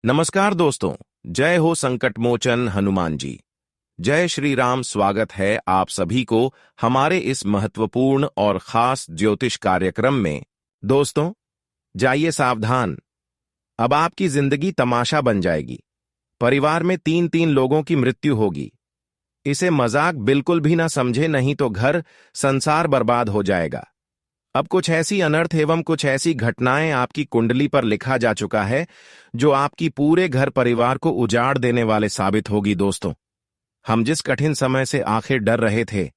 नमस्कार दोस्तों। जय हो संकट मोचन हनुमान जी। जय श्री राम। स्वागत है आप सभी को हमारे इस महत्वपूर्ण और खास ज्योतिष कार्यक्रम में। दोस्तों, जाइए सावधान, अब आपकी जिंदगी तमाशा बन जाएगी। परिवार में तीन तीन लोगों की मृत्यु होगी। इसे मजाक बिल्कुल भी ना समझे, नहीं तो घर संसार बर्बाद हो जाएगा। अब कुछ ऐसी अनर्थ एवं कुछ ऐसी घटनाएं आपकी कुंडली पर लिखा जा चुका है जो आपकी पूरे घर परिवार को उजाड़ देने वाले साबित होगी। दोस्तों, हम जिस कठिन समय से आखिर डर रहे थे,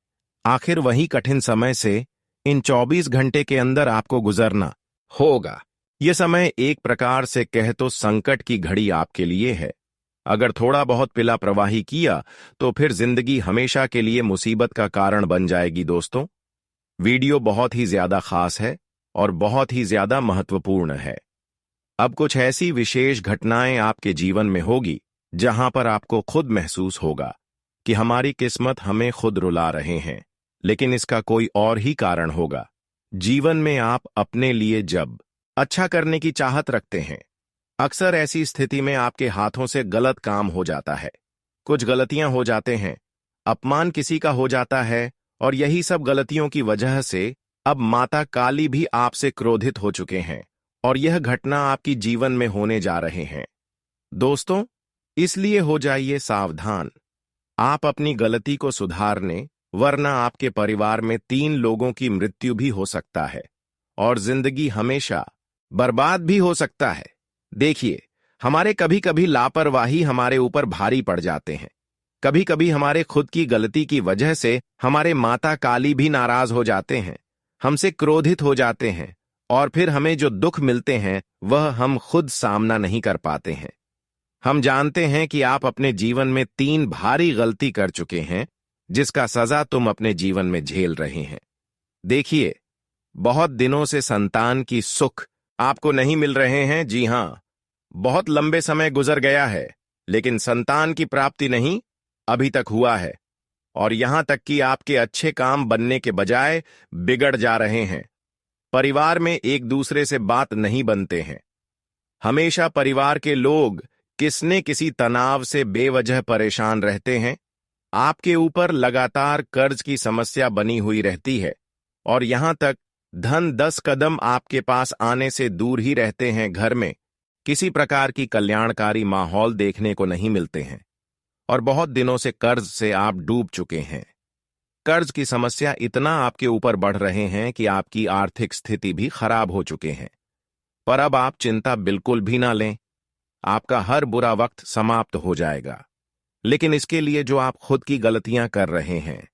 आखिर वही कठिन समय से इन 24 घंटे के अंदर आपको गुजरना होगा। ये समय एक प्रकार से कहे तो संकट की घड़ी आपके लिए है। अगर थोड़ा बहुत पिला प्रवाही किया तो फिर जिंदगी हमेशा के लिए मुसीबत का कारण बन जाएगी। दोस्तों, वीडियो बहुत ही ज्यादा खास है और बहुत ही ज्यादा महत्वपूर्ण है। अब कुछ ऐसी विशेष घटनाएं आपके जीवन में होगी जहां पर आपको खुद महसूस होगा कि हमारी किस्मत हमें खुद रुला रहे हैं, लेकिन इसका कोई और ही कारण होगा। जीवन में आप अपने लिए जब अच्छा करने की चाहत रखते हैं, अक्सर ऐसी स्थिति में आपके हाथों से गलत काम हो जाता है, कुछ गलतियां हो जाते हैं, अपमान किसी का हो जाता है, और यही सब गलतियों की वजह से अब माता काली भी आपसे क्रोधित हो चुके हैं और यह घटना आपकी जीवन में होने जा रहे हैं। दोस्तों, इसलिए हो जाइए सावधान। आप अपनी गलती को सुधारने, वरना आपके परिवार में तीन लोगों की मृत्यु भी हो सकता है और जिंदगी हमेशा बर्बाद भी हो सकता है। देखिए, हमारे कभी कभी लापरवाही हमारे ऊपर भारी पड़ जाते हैं। कभी कभी हमारे खुद की गलती की वजह से हमारे माता काली भी नाराज हो जाते हैं, हमसे क्रोधित हो जाते हैं, और फिर हमें जो दुख मिलते हैं वह हम खुद सामना नहीं कर पाते हैं। हम जानते हैं कि आप अपने जीवन में तीन भारी गलती कर चुके हैं, जिसका सजा तुम अपने जीवन में झेल रहे हैं। देखिए, बहुत दिनों से संतान की सुख आपको नहीं मिल रहे हैं। जी हां, बहुत लंबे समय गुजर गया है, लेकिन संतान की प्राप्ति नहीं अभी तक हुआ है, और यहां तक कि आपके अच्छे काम बनने के बजाय बिगड़ जा रहे हैं। परिवार में एक दूसरे से बात नहीं बनते हैं। हमेशा परिवार के लोग किसने किसी तनाव से बेवजह परेशान रहते हैं। आपके ऊपर लगातार कर्ज की समस्या बनी हुई रहती है, और यहां तक धन 10 कदम आपके पास आने से दूर ही रहते हैं। घर में किसी प्रकार की कल्याणकारी माहौल देखने को नहीं मिलते हैं, और बहुत दिनों से कर्ज से आप डूब चुके हैं। कर्ज की समस्या इतना आपके ऊपर बढ़ रहे हैं कि आपकी आर्थिक स्थिति भी खराब हो चुके हैं। पर अब आप चिंता बिल्कुल भी ना लें, आपका हर बुरा वक्त समाप्त हो जाएगा। लेकिन इसके लिए जो आप खुद की गलतियां कर रहे हैं,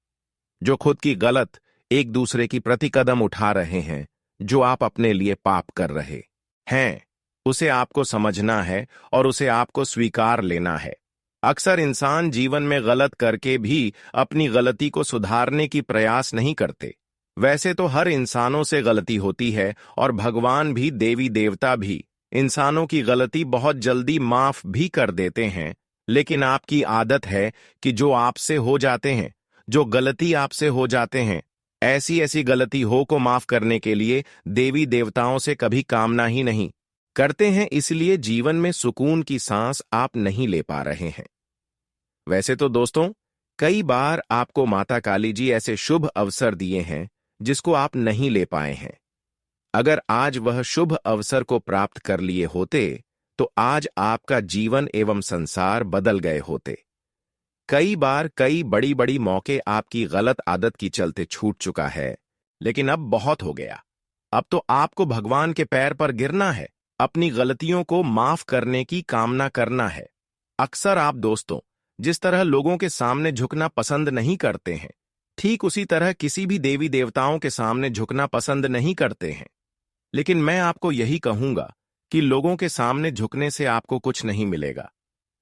जो खुद की गलत एक दूसरे की प्रति कदम उठा रहे हैं, जो आप अपने लिए पाप कर रहे हैं, उसे आपको समझना है और उसे आपको स्वीकार लेना है। अक्सर इंसान जीवन में गलत करके भी अपनी गलती को सुधारने की प्रयास नहीं करते। वैसे तो हर इंसानों से गलती होती है, और भगवान भी, देवी देवता भी इंसानों की गलती बहुत जल्दी माफ भी कर देते हैं। लेकिन आपकी आदत है कि जो आपसे हो जाते हैं, जो गलती आपसे हो जाते हैं, ऐसी ऐसी गलती हो को माफ करने के लिए देवी देवताओं से कभी कामना ही नहीं करते हैं। इसलिए जीवन में सुकून की सांस आप नहीं ले पा रहे हैं। वैसे तो दोस्तों, कई बार आपको माता काली जी ऐसे शुभ अवसर दिए हैं जिसको आप नहीं ले पाए हैं। अगर आज वह शुभ अवसर को प्राप्त कर लिए होते तो आज आपका जीवन एवं संसार बदल गए होते। कई बार कई बड़ी बड़ी मौके आपकी गलत आदत की चलते छूट चुका है, लेकिन अब बहुत हो गया। अब तो आपको भगवान के पैर पर गिरना है, अपनी गलतियों को माफ करने की कामना करना है। अक्सर आप दोस्तों जिस तरह लोगों के सामने झुकना पसंद नहीं करते हैं, ठीक उसी तरह किसी भी देवी देवताओं के सामने झुकना पसंद नहीं करते हैं। लेकिन मैं आपको यही कहूंगा कि लोगों के सामने झुकने से आपको कुछ नहीं मिलेगा,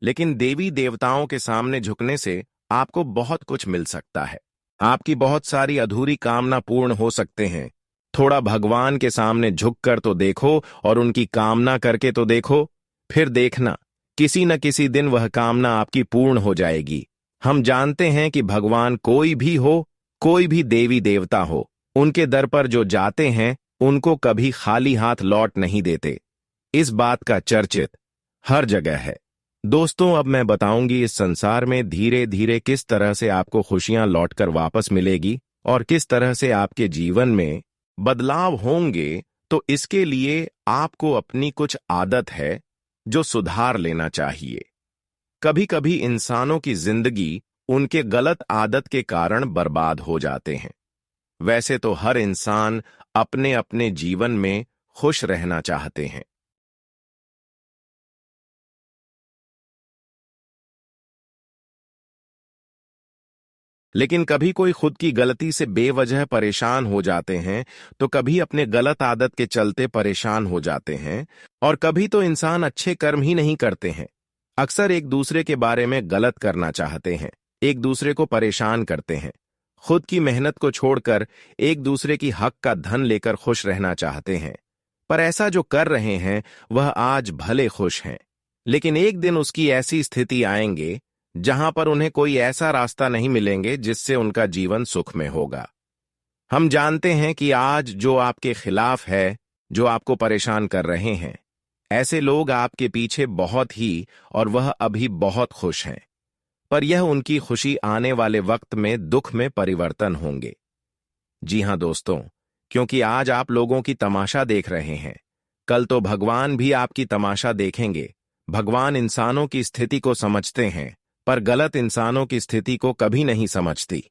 लेकिन देवी देवताओं के सामने झुकने से आपको बहुत कुछ मिल सकता है। आपकी बहुत सारी अधूरी कामना पूर्ण हो सकते हैं। थोड़ा भगवान के सामने झुककर तो देखो और उनकी कामना करके तो देखो, फिर देखना किसी न किसी दिन वह कामना आपकी पूर्ण हो जाएगी। हम जानते हैं कि भगवान कोई भी हो, कोई भी देवी देवता हो, उनके दर पर जो जाते हैं उनको कभी खाली हाथ लौट नहीं देते। इस बात का चर्चित हर जगह है। दोस्तों, अब मैं बताऊंगी इस संसार में धीरे धीरे किस तरह से आपको खुशियां लौटकर वापस मिलेगी और किस तरह से आपके जीवन में बदलाव होंगे। तो इसके लिए आपको अपनी कुछ आदत है जो सुधार लेना चाहिए। कभी कभी इंसानों की जिंदगी उनके गलत आदत के कारण बर्बाद हो जाते हैं। वैसे तो हर इंसान अपने अपने जीवन में खुश रहना चाहते हैं, लेकिन कभी कोई खुद की गलती से बेवजह परेशान हो जाते हैं, तो कभी अपने गलत आदत के चलते परेशान हो जाते हैं, और कभी तो इंसान अच्छे कर्म ही नहीं करते हैं। अक्सर एक दूसरे के बारे में गलत करना चाहते हैं, एक दूसरे को परेशान करते हैं, खुद की मेहनत को छोड़कर एक दूसरे की हक का धन लेकर खुश रहना चाहते हैं। पर ऐसा जो कर रहे हैं वह आज भले खुश हैं, लेकिन एक दिन उसकी ऐसी स्थिति आएंगे जहां पर उन्हें कोई ऐसा रास्ता नहीं मिलेंगे जिससे उनका जीवन सुख में होगा। हम जानते हैं कि आज जो आपके खिलाफ है, जो आपको परेशान कर रहे हैं, ऐसे लोग आपके पीछे बहुत ही और वह अभी बहुत खुश हैं। पर यह उनकी खुशी आने वाले वक्त में दुख में परिवर्तन होंगे। जी हां दोस्तों, क्योंकि आज आप लोगों की तमाशा देख रहे हैं, कल तो भगवान भी आपकी तमाशा देखेंगे। भगवान इंसानों की स्थिति को समझते हैं, पर गलत इंसानों की स्थिति को कभी नहीं समझती।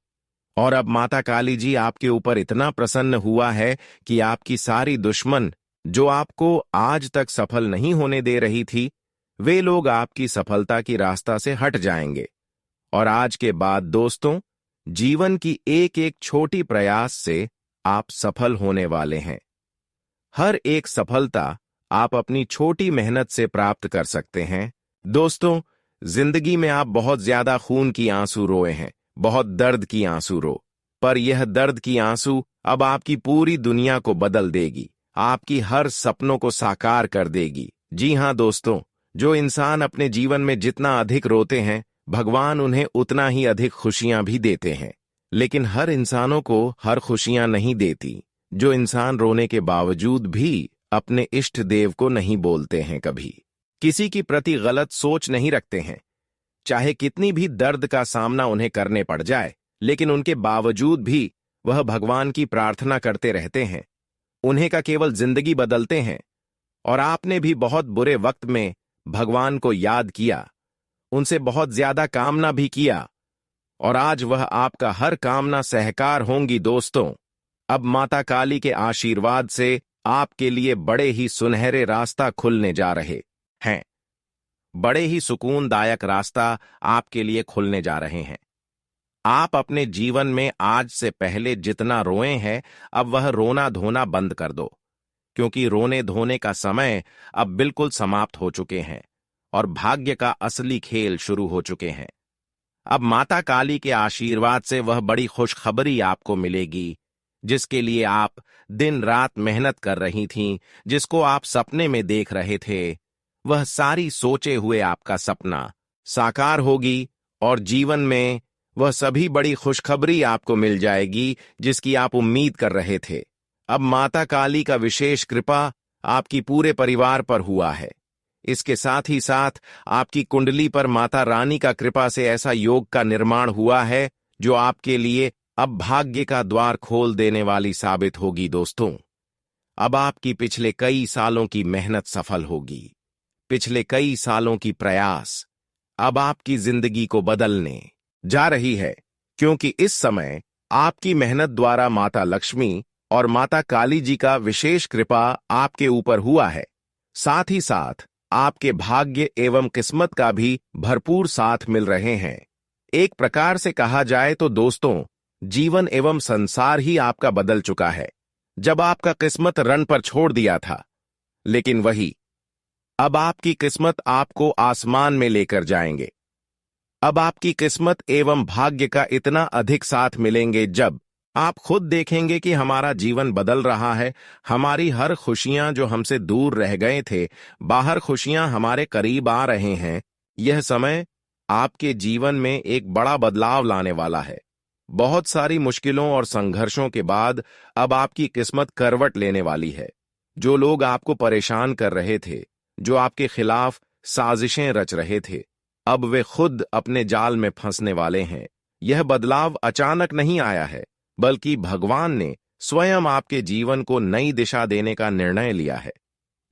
और अब माता काली जी आपके ऊपर इतना प्रसन्न हुआ है कि आपकी सारी दुश्मन जो आपको आज तक सफल नहीं होने दे रही थी, वे लोग आपकी सफलता की रास्ता से हट जाएंगे। और आज के बाद दोस्तों, जीवन की एक एक छोटी प्रयास से आप सफल होने वाले हैं। हर एक सफलता आप अपनी छोटी मेहनत से प्राप्त कर सकते हैं। दोस्तों, जिंदगी में आप बहुत ज्यादा खून की आंसू रोए हैं, बहुत दर्द की आंसू रो, पर यह दर्द की आंसू अब आपकी पूरी दुनिया को बदल देगी, आपकी हर सपनों को साकार कर देगी। जी हां दोस्तों, जो इंसान अपने जीवन में जितना अधिक रोते हैं, भगवान उन्हें उतना ही अधिक खुशियां भी देते हैं। लेकिन हर इंसानों को हर खुशियां नहीं देती। जो इंसान रोने के बावजूद भी अपने इष्ट देव को नहीं बोलते हैं, कभी किसी की प्रति गलत सोच नहीं रखते हैं, चाहे कितनी भी दर्द का सामना उन्हें करने पड़ जाए, लेकिन उनके बावजूद भी वह भगवान की प्रार्थना करते रहते हैं, उन्हें का केवल जिंदगी बदलते हैं। और आपने भी बहुत बुरे वक्त में भगवान को याद किया, उनसे बहुत ज्यादा कामना भी किया, और आज वह आपका हर कामना सहकार होंगी। दोस्तों, अब माता काली के आशीर्वाद से आपके लिए बड़े ही सुनहरे रास्ता खुलने जा रहे हैं, बड़े ही सुकूनदायक रास्ता आपके लिए खुलने जा रहे हैं। आप अपने जीवन में आज से पहले जितना रोए हैं, अब वह रोना धोना बंद कर दो, क्योंकि रोने धोने का समय अब बिल्कुल समाप्त हो चुके हैं और भाग्य का असली खेल शुरू हो चुके हैं। अब माता काली के आशीर्वाद से वह बड़ी खुशखबरी आपको मिलेगी, जिसके लिए आप दिन रात मेहनत कर रही थीं, जिसको आप सपने में देख रहे थे, वह सारी सोचे हुए आपका सपना साकार होगी और जीवन में वह सभी बड़ी खुशखबरी आपको मिल जाएगी जिसकी आप उम्मीद कर रहे थे। अब माता काली का विशेष कृपा आपकी पूरे परिवार पर हुआ है। इसके साथ ही साथ आपकी कुंडली पर माता रानी का कृपा से ऐसा योग का निर्माण हुआ है जो आपके लिए अब भाग्य का द्वार खोल देने वाली साबित होगी। दोस्तों, अब आपकी पिछले कई सालों की मेहनत सफल होगी, पिछले कई सालों की प्रयास अब आपकी जिंदगी को बदलने जा रही है, क्योंकि इस समय आपकी मेहनत द्वारा माता लक्ष्मी और माता काली जी का विशेष कृपा आपके ऊपर हुआ है। साथ ही साथ आपके भाग्य एवं किस्मत का भी भरपूर साथ मिल रहे हैं। एक प्रकार से कहा जाए तो दोस्तों, जीवन एवं संसार ही आपका बदल चुका है, जब आपका किस्मत रन पर छोड़ दिया था। लेकिन वही अब आपकी किस्मत आपको आसमान में लेकर जाएंगे। अब आपकी किस्मत एवं भाग्य का इतना अधिक साथ मिलेंगे जब आप खुद देखेंगे कि हमारा जीवन बदल रहा है, हमारी हर खुशियां जो हमसे दूर रह गए थे, बाहर खुशियां हमारे करीब आ रहे हैं। यह समय आपके जीवन में एक बड़ा बदलाव लाने वाला है। बहुत सारी मुश्किलों और संघर्षों के बाद अब आपकी किस्मत करवट लेने वाली है। जो लोग आपको परेशान कर रहे थे, जो आपके खिलाफ साजिशें रच रहे थे, अब वे खुद अपने जाल में फंसने वाले हैं। यह बदलाव अचानक नहीं आया है, बल्कि भगवान ने स्वयं आपके जीवन को नई दिशा देने का निर्णय लिया है।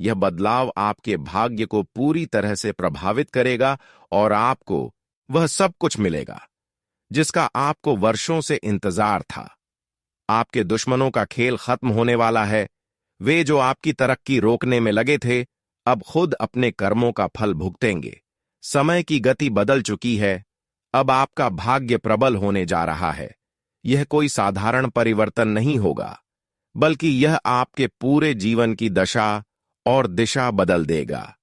यह बदलाव आपके भाग्य को पूरी तरह से प्रभावित करेगा और आपको वह सब कुछ मिलेगा जिसका आपको वर्षों से इंतजार था। आपके दुश्मनों का खेल खत्म होने वाला है। वे जो आपकी तरक्की रोकने में लगे थे, अब खुद अपने कर्मों का फल भुगतेंगे। समय की गति बदल चुकी है। अब आपका भाग्य प्रबल होने जा रहा है। यह कोई साधारण परिवर्तन नहीं होगा, बल्कि यह आपके पूरे जीवन की दशा और दिशा बदल देगा।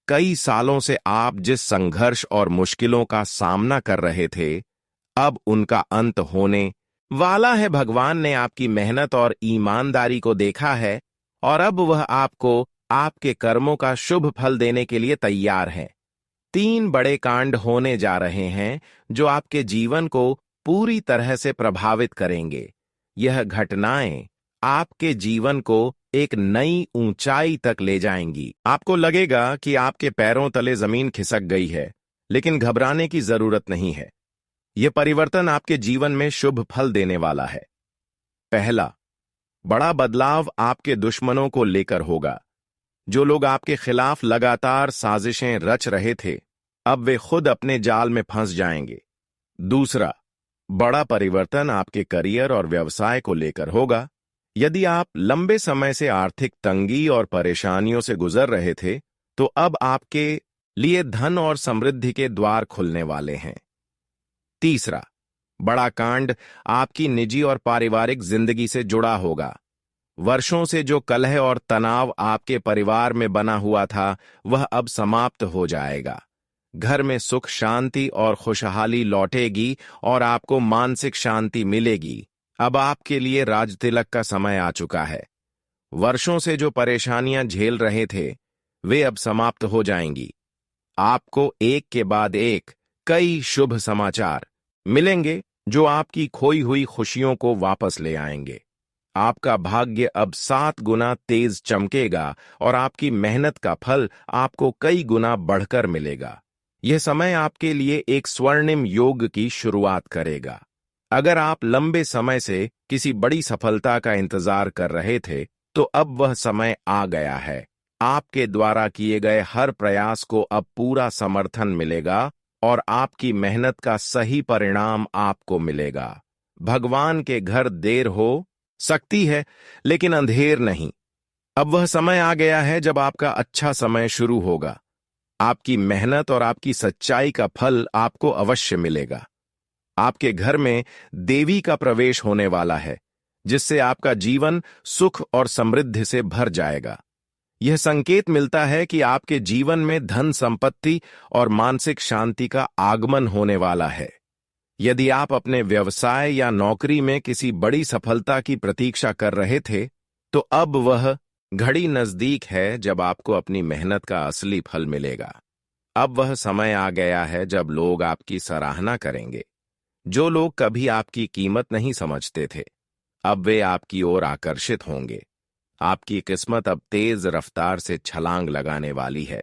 कई सालों से आप जिस संघर्ष और मुश्किलों का सामना कर रहे थे, अब उनका अंत होने वाला है। भगवान ने आपकी मेहनत और ईमानदारी को देखा है और अब वह आपको आपके कर्मों का शुभ फल देने के लिए तैयार है। 3 बड़े कांड होने जा रहे हैं जो आपके जीवन को पूरी तरह से प्रभावित करेंगे। यह घटनाएं आपके जीवन को एक नई ऊंचाई तक ले जाएंगी। आपको लगेगा कि आपके पैरों तले जमीन खिसक गई है, लेकिन घबराने की जरूरत नहीं है। यह परिवर्तन आपके जीवन में शुभ फल देने वाला है। पहला बड़ा बदलाव आपके दुश्मनों को लेकर होगा। जो लोग आपके खिलाफ लगातार साजिशें रच रहे थे, अब वे खुद अपने जाल में फंस जाएंगे। दूसरा बड़ा परिवर्तन आपके करियर और व्यवसाय को लेकर होगा। यदि आप लंबे समय से आर्थिक तंगी और परेशानियों से गुजर रहे थे, तो अब आपके लिए धन और समृद्धि के द्वार खुलने वाले हैं। तीसरा बड़ा कांड आपकी निजी और पारिवारिक जिंदगी से जुड़ा होगा। वर्षों से जो कलह और तनाव आपके परिवार में बना हुआ था, वह अब समाप्त हो जाएगा। घर में सुख शांति और खुशहाली लौटेगी और आपको मानसिक शांति मिलेगी। अब आपके लिए राजतिलक का समय आ चुका है। वर्षों से जो परेशानियां झेल रहे थे, वे अब समाप्त हो जाएंगी। आपको एक के बाद एक कई शुभ समाचार मिलेंगे जो आपकी खोई हुई खुशियों को वापस ले आएंगे। आपका भाग्य अब 7 गुना तेज चमकेगा और आपकी मेहनत का फल आपको कई गुना बढ़कर मिलेगा। यह समय आपके लिए एक स्वर्णिम योग की शुरुआत करेगा। अगर आप लंबे समय से किसी बड़ी सफलता का इंतजार कर रहे थे, तो अब वह समय आ गया है। आपके द्वारा किए गए हर प्रयास को अब पूरा समर्थन मिलेगा और आपकी मेहनत का सही परिणाम आपको मिलेगा। भगवान के घर देर हो सकती है, लेकिन अंधेर नहीं। अब वह समय आ गया है जब आपका अच्छा समय शुरू होगा। आपकी मेहनत और आपकी सच्चाई का फल आपको अवश्य मिलेगा। आपके घर में देवी का प्रवेश होने वाला है, जिससे आपका जीवन सुख और समृद्धि से भर जाएगा। यह संकेत मिलता है कि आपके जीवन में धन संपत्ति और मानसिक शांति का आगमन होने वाला है। यदि आप अपने व्यवसाय या नौकरी में किसी बड़ी सफलता की प्रतीक्षा कर रहे थे, तो अब वह घड़ी नजदीक है जब आपको अपनी मेहनत का असली फल मिलेगा। अब वह समय आ गया है जब लोग आपकी सराहना करेंगे। जो लोग कभी आपकी कीमत नहीं समझते थे, अब वे आपकी ओर आकर्षित होंगे। आपकी किस्मत अब तेज रफ्तार से छलांग लगाने वाली है।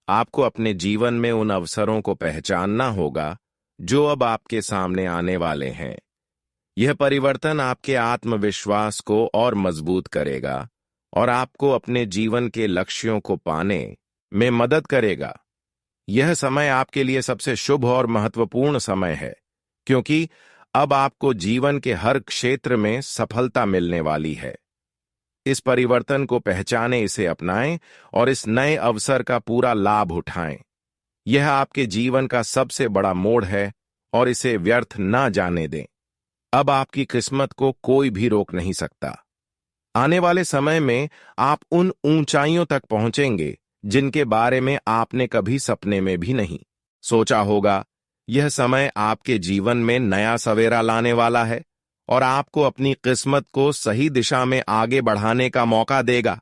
आपको अपने जीवन में उन अवसरों को पहचानना होगा जो अब आपके सामने आने वाले हैं। यह परिवर्तन आपके आत्मविश्वास को और मजबूत करेगा और आपको अपने जीवन के लक्ष्यों को पाने में मदद करेगा। यह समय आपके लिए सबसे शुभ और महत्वपूर्ण समय है, क्योंकि अब आपको जीवन के हर क्षेत्र में सफलता मिलने वाली है। इस परिवर्तन को पहचानें, इसे अपनाएं और इस नए अवसर का पूरा लाभ उठाएं। यह आपके जीवन का सबसे बड़ा मोड़ है और इसे व्यर्थ ना जाने दें। अब आपकी किस्मत को कोई भी रोक नहीं सकता। आने वाले समय में आप उन ऊंचाइयों तक पहुंचेंगे जिनके बारे में आपने कभी सपने में भी नहीं सोचा होगा। यह समय आपके जीवन में नया सवेरा लाने वाला है और आपको अपनी किस्मत को सही दिशा में आगे बढ़ाने का मौका देगा।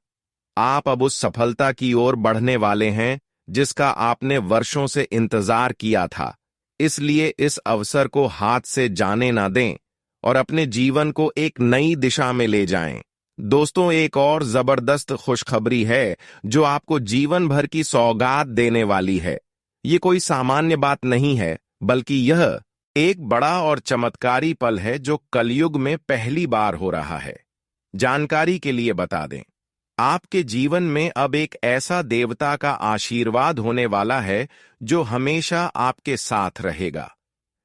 आप अब उस सफलता की ओर बढ़ने वाले हैं जिसका आपने वर्षों से इंतजार किया था। इसलिए इस अवसर को हाथ से जाने ना दें और अपने जीवन को एक नई दिशा में ले जाएं। दोस्तों, एक और जबरदस्त खुशखबरी है जो आपको जीवन भर की सौगात देने वाली है। ये कोई सामान्य बात नहीं है, बल्कि यह एक बड़ा और चमत्कारी पल है जो कलयुग में पहली बार हो रहा है। जानकारी के लिए बता दें, आपके जीवन में अब एक ऐसा देवता का आशीर्वाद होने वाला है जो हमेशा आपके साथ रहेगा।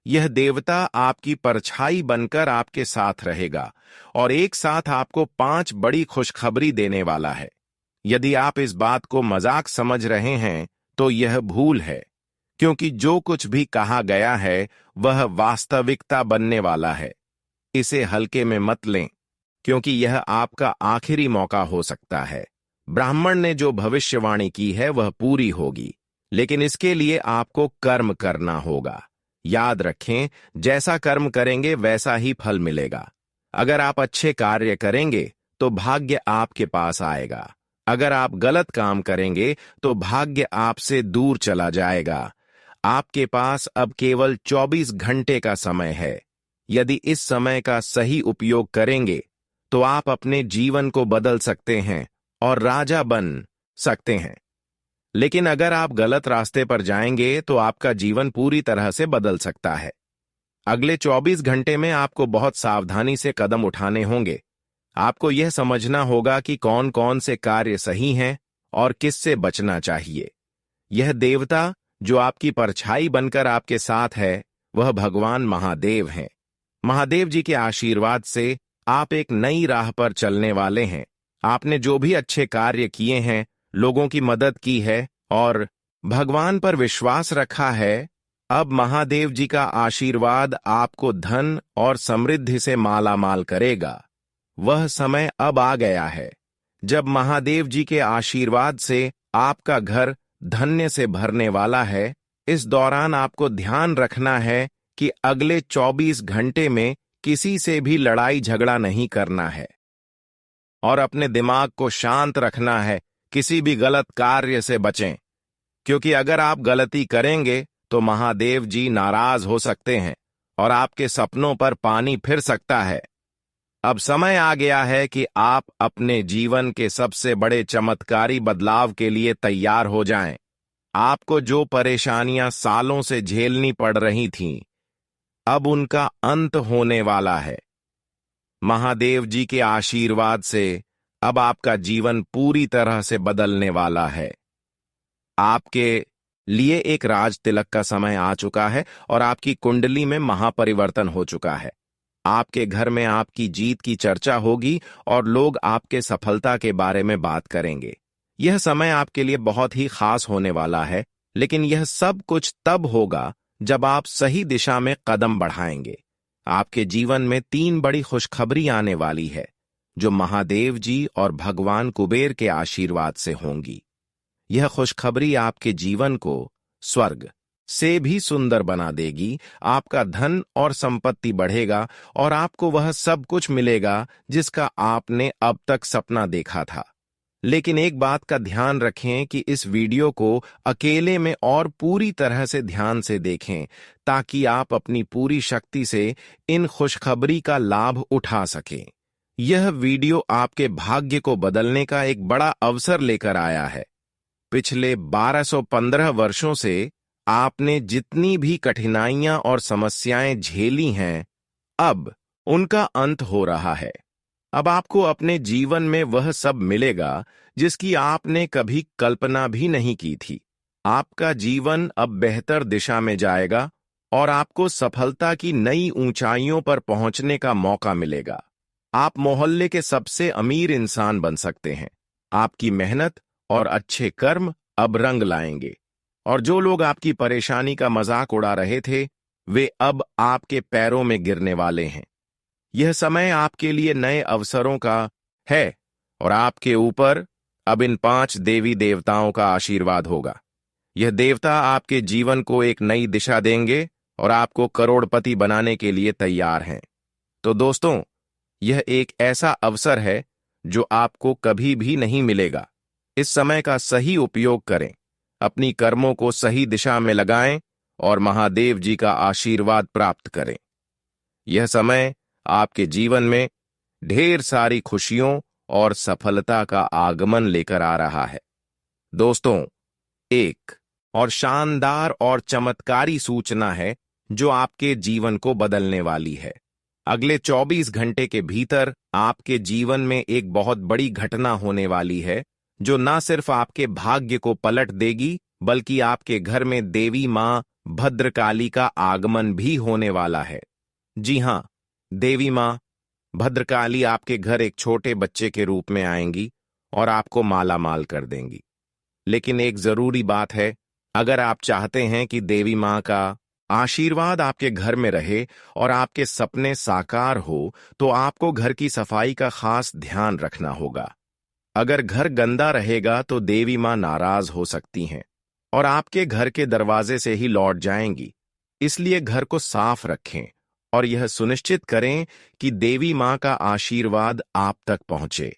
यह देवता आपकी परछाई बनकर आपके साथ रहेगा और एक साथ आपको 5 बड़ी खुशखबरी देने वाला है। यदि आप इस बात को मजाक समझ रहे हैं तो यह भूल है, क्योंकि जो कुछ भी कहा गया है वह वास्तविकता बनने वाला है। इसे हल्के में मत लें, क्योंकि यह आपका आखिरी मौका हो सकता है। ब्राह्मण ने जो भविष्यवाणी की है वह पूरी होगी, लेकिन इसके लिए आपको कर्म करना होगा। याद रखें, जैसा कर्म करेंगे वैसा ही फल मिलेगा। अगर आप अच्छे कार्य करेंगे तो भाग्य आपके पास आएगा। अगर आप गलत काम करेंगे तो भाग्य आपसे दूर चला जाएगा। आपके पास अब केवल 24 घंटे का समय है। यदि इस समय का सही उपयोग करेंगे तो आप अपने जीवन को बदल सकते हैं और राजा बन सकते हैं। लेकिन अगर आप गलत रास्ते पर जाएंगे तो आपका जीवन पूरी तरह से बदल सकता है। अगले 24 घंटे में आपको बहुत सावधानी से कदम उठाने होंगे। आपको यह समझना होगा कि कौन कौन से कार्य सही हैं और किससे बचना चाहिए। यह देवता जो आपकी परछाई बनकर आपके साथ है, वह भगवान महादेव हैं। महादेव जी के आशीर्वाद से आप एक नई राह पर चलने वाले हैं। आपने जो भी अच्छे कार्य किए हैं, लोगों की मदद की है और भगवान पर विश्वास रखा है, अब महादेव जी का आशीर्वाद आपको धन और समृद्धि से मालामाल करेगा। वह समय अब आ गया है जब महादेव जी के आशीर्वाद से आपका घर धन्य से भरने वाला है। इस दौरान आपको ध्यान रखना है कि अगले 24 घंटे में किसी से भी लड़ाई झगड़ा नहीं करना है और अपने दिमाग को शांत रखना है। किसी भी गलत कार्य से बचें, क्योंकि अगर आप गलती करेंगे तो महादेव जी नाराज हो सकते हैं और आपके सपनों पर पानी फिर सकता है। अब समय आ गया है कि आप अपने जीवन के सबसे बड़े चमत्कारी बदलाव के लिए तैयार हो जाएं। आपको जो परेशानियां सालों से झेलनी पड़ रही थीं, अब उनका अंत होने वाला है। महादेव जी के आशीर्वाद से अब आपका जीवन पूरी तरह से बदलने वाला है। आपके लिए एक राज तिलक का समय आ चुका है और आपकी कुंडली में महापरिवर्तन हो चुका है। आपके घर में आपकी जीत की चर्चा होगी और लोग आपके सफलता के बारे में बात करेंगे। यह समय आपके लिए बहुत ही खास होने वाला है, लेकिन यह सब कुछ तब होगा जब आप सही दिशा में कदम बढ़ाएंगे। आपके जीवन में 3 बड़ी खुशखबरी आने वाली है, जो महादेव जी और भगवान कुबेर के आशीर्वाद से होंगी। यह खुशखबरी आपके जीवन को स्वर्ग से भी सुंदर बना देगी। आपका धन और संपत्ति बढ़ेगा और आपको वह सब कुछ मिलेगा जिसका आपने अब तक सपना देखा था। लेकिन एक बात का ध्यान रखें कि इस वीडियो को अकेले में और पूरी तरह से ध्यान से देखें, ताकि आप अपनी पूरी शक्ति से इन खुशखबरी का लाभ उठा सकें। यह वीडियो आपके भाग्य को बदलने का एक बड़ा अवसर लेकर आया है। पिछले 1215 वर्षों से आपने जितनी भी कठिनाइयां और समस्याएं झेली हैं, अब उनका अंत हो रहा है। अब आपको अपने जीवन में वह सब मिलेगा जिसकी आपने कभी कल्पना भी नहीं की थी। आपका जीवन अब बेहतर दिशा में जाएगा और आपको सफलता की नई ऊंचाइयों पर पहुंचने का मौका मिलेगा। आप मोहल्ले के सबसे अमीर इंसान बन सकते हैं। आपकी मेहनत और अच्छे कर्म अब रंग लाएंगे और जो लोग आपकी परेशानी का मजाक उड़ा रहे थे, वे अब आपके पैरों में गिरने वाले हैं। यह समय आपके लिए नए अवसरों का है और आपके ऊपर अब इन 5 देवी देवताओं का आशीर्वाद होगा। यह देवता आपके जीवन को एक नई दिशा देंगे और आपको करोड़पति बनाने के लिए तैयार हैं। तो दोस्तों, यह एक ऐसा अवसर है जो आपको कभी भी नहीं मिलेगा। इस समय का सही उपयोग करें, अपनी कर्मों को सही दिशा में लगाएं और महादेव जी का आशीर्वाद प्राप्त करें। यह समय आपके जीवन में ढेर सारी खुशियों और सफलता का आगमन लेकर आ रहा है। दोस्तों, एक और शानदार और चमत्कारी सूचना है जो आपके जीवन को बदलने वाली है। अगले 24 घंटे के भीतर आपके जीवन में एक बहुत बड़ी घटना होने वाली है जो न सिर्फ आपके भाग्य को पलट देगी, बल्कि आपके घर में देवी मां भद्रकाली का आगमन भी होने वाला है। जी हां, देवी मां भद्रकाली आपके घर एक छोटे बच्चे के रूप में आएंगी और आपको माला माल कर देंगी। लेकिन एक जरूरी बात है, अगर आप चाहते हैं कि देवी मां का आशीर्वाद आपके घर में रहे और आपके सपने साकार हो, तो आपको घर की सफाई का खास ध्यान रखना होगा। अगर घर गंदा रहेगा तो देवी मां नाराज हो सकती हैं और आपके घर के दरवाजे से ही लौट जाएंगी। इसलिए घर को साफ रखें और यह सुनिश्चित करें कि देवी मां का आशीर्वाद आप तक पहुंचे।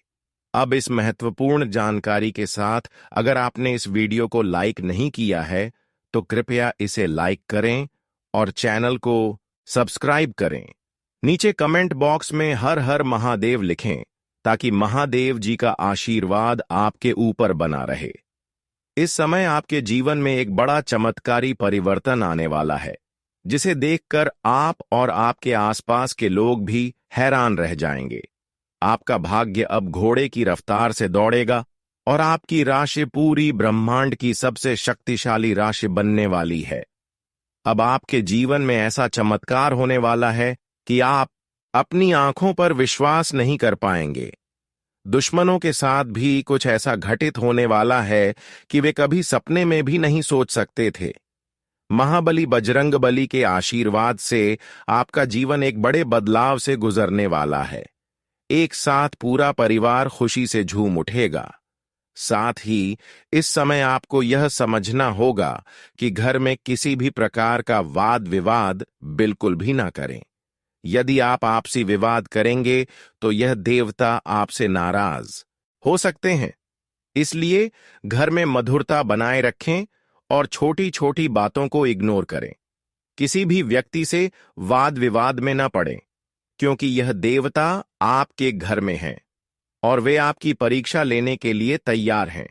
अब इस महत्वपूर्ण जानकारी के साथ, अगर आपने इस वीडियो को लाइक नहीं किया है तो कृपया इसे लाइक करें और चैनल को सब्सक्राइब करें। नीचे कमेंट बॉक्स में हर हर महादेव लिखें ताकि महादेव जी का आशीर्वाद आपके ऊपर बना रहे। इस समय आपके जीवन में एक बड़ा चमत्कारी परिवर्तन आने वाला है, जिसे देखकर आप और आपके आसपास के लोग भी हैरान रह जाएंगे। आपका भाग्य अब घोड़े की रफ्तार से दौड़ेगा और आपकी राशि पूरी ब्रह्मांड की सबसे शक्तिशाली राशि बनने वाली है। अब आपके जीवन में ऐसा चमत्कार होने वाला है कि आप अपनी आंखों पर विश्वास नहीं कर पाएंगे। दुश्मनों के साथ भी कुछ ऐसा घटित होने वाला है कि वे कभी सपने में भी नहीं सोच सकते थे। महाबली बजरंगबली के आशीर्वाद से आपका जीवन एक बड़े बदलाव से गुजरने वाला है। एक साथ पूरा परिवार खुशी से झूम उठेगा। साथ ही इस समय आपको यह समझना होगा कि घर में किसी भी प्रकार का वाद विवाद बिल्कुल भी ना करें। यदि आप आपसी विवाद करेंगे तो यह देवता आपसे नाराज हो सकते हैं। इसलिए घर में मधुरता बनाए रखें और छोटी छोटी बातों को इग्नोर करें। किसी भी व्यक्ति से वाद विवाद में न पड़ें, क्योंकि यह देवता आपके घर में हैं और वे आपकी परीक्षा लेने के लिए तैयार हैं।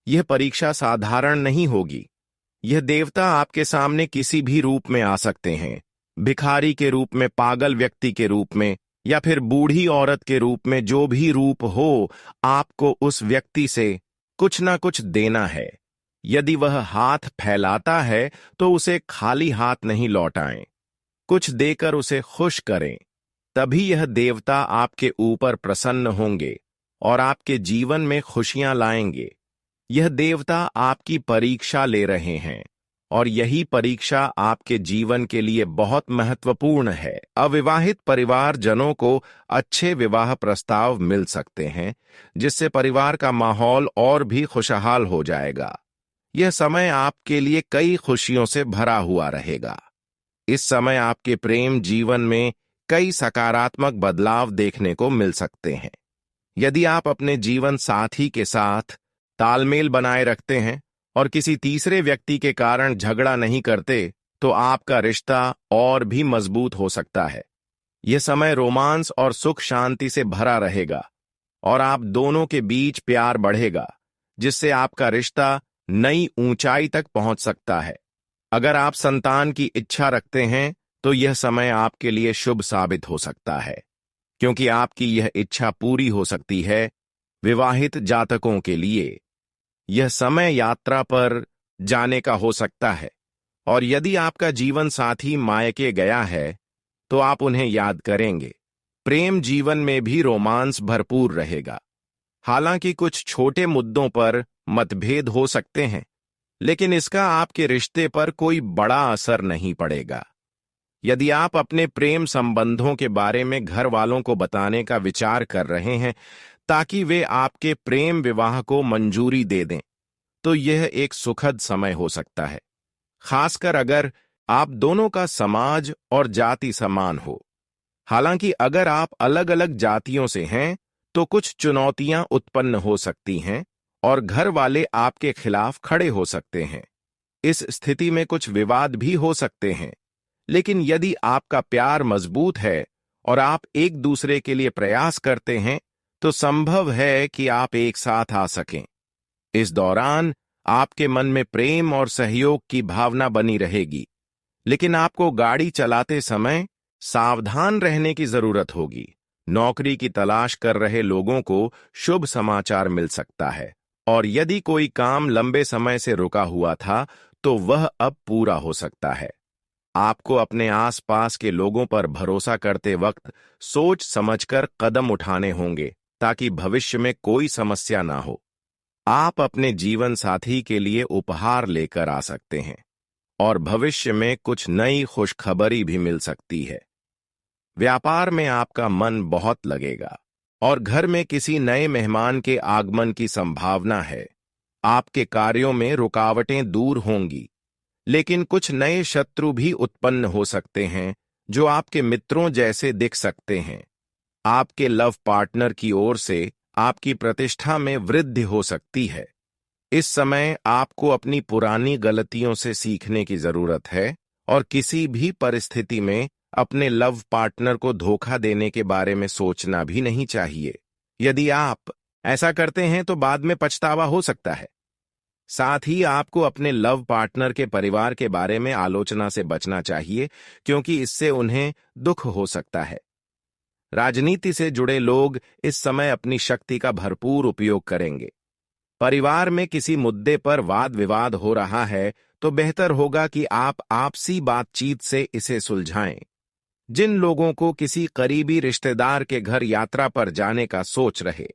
यह परीक्षा साधारण नहीं होगी। यह देवता आपके सामने किसी भी रूप में आ सकते हैं, भिखारी के रूप में, पागल व्यक्ति के रूप में, या फिर बूढ़ी औरत के रूप में। जो भी रूप हो, आपको उस व्यक्ति से कुछ ना कुछ देना है। यदि वह हाथ फैलाता है तो उसे खाली हाथ नहीं लौटाएं, कुछ देकर उसे खुश करें। तभी यह देवता आपके ऊपर प्रसन्न होंगे और आपके जीवन में खुशियां लाएंगे। यह देवता आपकी परीक्षा ले रहे हैं और यही परीक्षा आपके जीवन के लिए बहुत महत्वपूर्ण है। अविवाहित परिवारजनों को अच्छे विवाह प्रस्ताव मिल सकते हैं, जिससे परिवार का माहौल और भी खुशहाल हो जाएगा। यह समय आपके लिए कई खुशियों से भरा हुआ रहेगा। इस समय आपके प्रेम जीवन में कई सकारात्मक बदलाव देखने को मिल सकते हैं। यदि आप अपने जीवन साथी के साथ तालमेल बनाए रखते हैं और किसी तीसरे व्यक्ति के कारण झगड़ा नहीं करते, तो आपका रिश्ता और भी मजबूत हो सकता है। यह समय रोमांस और सुख शांति से भरा रहेगा और आप दोनों के बीच प्यार बढ़ेगा, जिससे आपका रिश्ता नई ऊंचाई तक पहुंच सकता है। अगर आप संतान की इच्छा रखते हैं तो यह समय आपके लिए शुभ साबित हो सकता है, क्योंकि आपकी यह इच्छा पूरी हो सकती है। विवाहित जातकों के लिए यह समय यात्रा पर जाने का हो सकता है, और यदि आपका जीवन साथी मायके गया है तो आप उन्हें याद करेंगे। प्रेम जीवन में भी रोमांस भरपूर रहेगा। हालांकि कुछ छोटे मुद्दों पर मतभेद हो सकते हैं, लेकिन इसका आपके रिश्ते पर कोई बड़ा असर नहीं पड़ेगा। यदि आप अपने प्रेम संबंधों के बारे में घर वालों को बताने का विचार कर रहे हैं ताकि वे आपके प्रेम विवाह को मंजूरी दे दें, तो यह एक सुखद समय हो सकता है, खासकर अगर आप दोनों का समाज और जाति समान हो। हालांकि अगर आप अलग अलग जातियों से हैं तो कुछ चुनौतियां उत्पन्न हो सकती हैं और घर वाले आपके खिलाफ खड़े हो सकते हैं। इस स्थिति में कुछ विवाद भी हो सकते हैं, लेकिन यदि आपका प्यार मजबूत है और आप एक दूसरे के लिए प्रयास करते हैं तो संभव है कि आप एक साथ आ सकें। इस दौरान आपके मन में प्रेम और सहयोग की भावना बनी रहेगी, लेकिन आपको गाड़ी चलाते समय सावधान रहने की जरूरत होगी। नौकरी की तलाश कर रहे लोगों को शुभ समाचार मिल सकता है, और यदि कोई काम लंबे समय से रुका हुआ था तो वह अब पूरा हो सकता है। आपको अपने आसपास के लोगों पर भरोसा करते वक्त सोच समझकर कदम उठाने होंगे ताकि भविष्य में कोई समस्या ना हो। आप अपने जीवन साथी के लिए उपहार लेकर आ सकते हैं, और भविष्य में कुछ नई खुशखबरी भी मिल सकती है। व्यापार में आपका मन बहुत लगेगा, और घर में किसी नए मेहमान के आगमन की संभावना है। आपके कार्यों में रुकावटें दूर होंगी, लेकिन कुछ नए शत्रु भी उत्पन्न हो सकते हैं जो आपके मित्रों जैसे दिख सकते हैं। आपके लव पार्टनर की ओर से आपकी प्रतिष्ठा में वृद्धि हो सकती है। इस समय आपको अपनी पुरानी गलतियों से सीखने की जरूरत है, और किसी भी परिस्थिति में अपने लव पार्टनर को धोखा देने के बारे में सोचना भी नहीं चाहिए। यदि आप ऐसा करते हैं तो बाद में पछतावा हो सकता है। साथ ही आपको अपने लव पार्टनर के परिवार के बारे में आलोचना से बचना चाहिए, क्योंकि इससे उन्हें दुख हो सकता है। राजनीति से जुड़े लोग इस समय अपनी शक्ति का भरपूर उपयोग करेंगे। परिवार में किसी मुद्दे पर वाद विवाद हो रहा है तो बेहतर होगा कि आप आपसी बातचीत से इसे सुलझाएं। जिन लोगों को किसी करीबी रिश्तेदार के घर यात्रा पर जाने का सोच रहे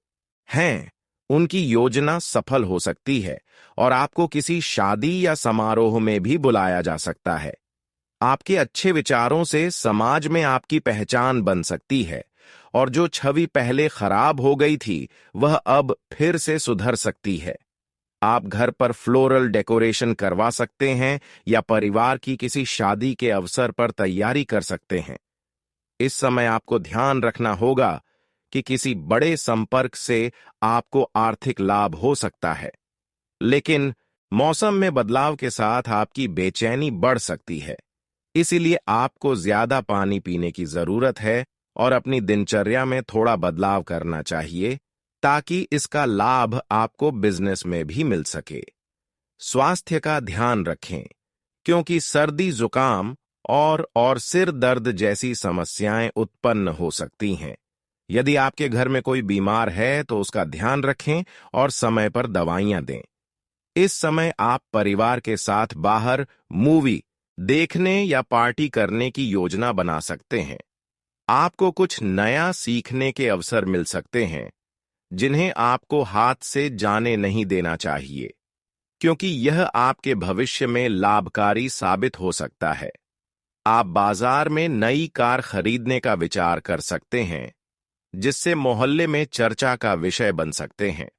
हैं, उनकी योजना सफल हो सकती है, और आपको किसी शादी या समारोह में भी बुलाया जा सकता है। आपके अच्छे विचारों से समाज में आपकी पहचान बन सकती है, और जो छवि पहले खराब हो गई थी वह अब फिर से सुधर सकती है। आप घर पर फ्लोरल डेकोरेशन करवा सकते हैं या परिवार की किसी शादी के अवसर पर तैयारी कर सकते हैं। इस समय आपको ध्यान रखना होगा कि किसी बड़े संपर्क से आपको आर्थिक लाभ हो सकता है, लेकिन मौसम में बदलाव के साथ आपकी बेचैनी बढ़ सकती है। इसीलिए आपको ज्यादा पानी पीने की जरूरत है और अपनी दिनचर्या में थोड़ा बदलाव करना चाहिए, ताकि इसका लाभ आपको बिजनेस में भी मिल सके। स्वास्थ्य का ध्यान रखें, क्योंकि सर्दी, जुकाम और सिर दर्द जैसी समस्याएं उत्पन्न हो सकती हैं। यदि आपके घर में कोई बीमार है तो उसका ध्यान रखें और समय पर दवाइयां दें। इस समय आप परिवार के साथ बाहर मूवी देखने या पार्टी करने की योजना बना सकते हैं। आपको कुछ नया सीखने के अवसर मिल सकते हैं, जिन्हें आपको हाथ से जाने नहीं देना चाहिए, क्योंकि यह आपके भविष्य में लाभकारी साबित हो सकता है। आप बाजार में नई कार खरीदने का विचार कर सकते हैं, जिससे मोहल्ले में चर्चा का विषय बन सकते हैं।